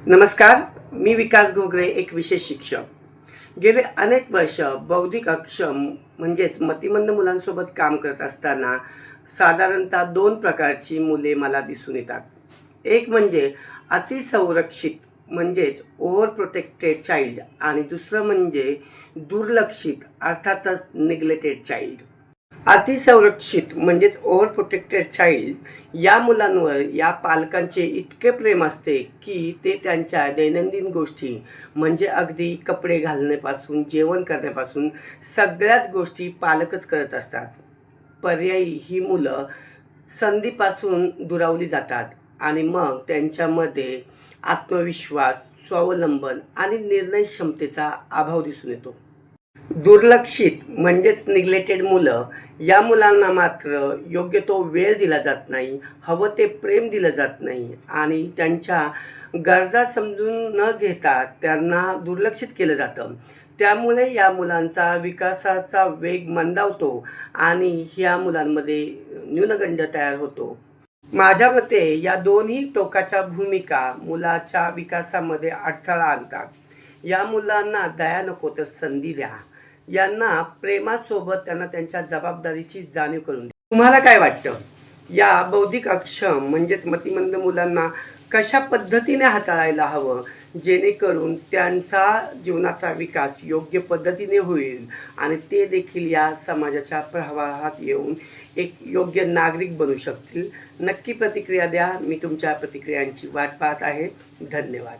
नमस्कार, मी विकास घोगरे, एक विशेष शिक्षक. गेले अनेक वर्ष बौद्धिक अक्षम म्हणजेच मतिमंद मुलांसोबत काम करत असताना साधारणतः दोन प्रकारची मुले मला दिसून येतात. एक म्हणजे अतिसंरक्षित म्हणजेच ओव्हर प्रोटेक्टेड चाइल्ड आणि दुसरं म्हणजे दुर्लक्षित अर्थातच निग्लेक्टेड चाइल्ड. अतिसंरक्षित म्हणजेच ओव्हर प्रोटेक्टेड चाइल्ड या मुलांवर या पालकांचे इतके प्रेम असते की ते त्यांच्या दैनंदिन गोष्टी म्हणजे अगदी कपडे घालण्यापासून जेवण करण्यापासून सगळ्याच गोष्टी पालकच करत असतात. पर्यायी ही मुलं संधीपासून दुरावली जातात आणि मग त्यांच्यामध्ये आत्मविश्वास, स्वावलंबन आणि निर्णय क्षमतेचा अभाव दिसून येतो. दुर्लक्षित म्हणजेच निग्लेक्टेड मुलं या मुलांना मात्र योग्य तो वेळ दिला जात नाही, हवं ते प्रेम दिलं जात नाही आणि त्यांच्या गरजा समजून न घेता त्यांना दुर्लक्षित केलं जातं. त्यामुळे या मुलांचा विकासाचा वेग मंदावतो आणि ह्या मुलांमध्ये न्यूनगंड तयार होतो. माझ्या मते या दोन्ही टोकाच्या भूमिका मुलाच्या विकासामध्ये अडथळा आणतात. या मुलांना दया नको तर संधी द्या. यांना प्रेमासोबत त्यांना त्यांच्या जबाबदारीची जाणीव करून द्या. तुम्हाला काय वाटतं? या बौद्धिक अक्षम म्हणजेच मतिमंद मुलांना कशा पद्धतीने हाताळायला हवं जेणेकरून त्यांचा जीवनाचा विकास योग्य पद्धतीने होईल आणि ते देखील या समाजाच्या प्रवाहात येऊन एक योग्य नागरिक बनू शकतील? नक्की प्रतिक्रिया द्या. मी तुमच्या प्रतिक्रियांची वाट पाहत आहे. धन्यवाद.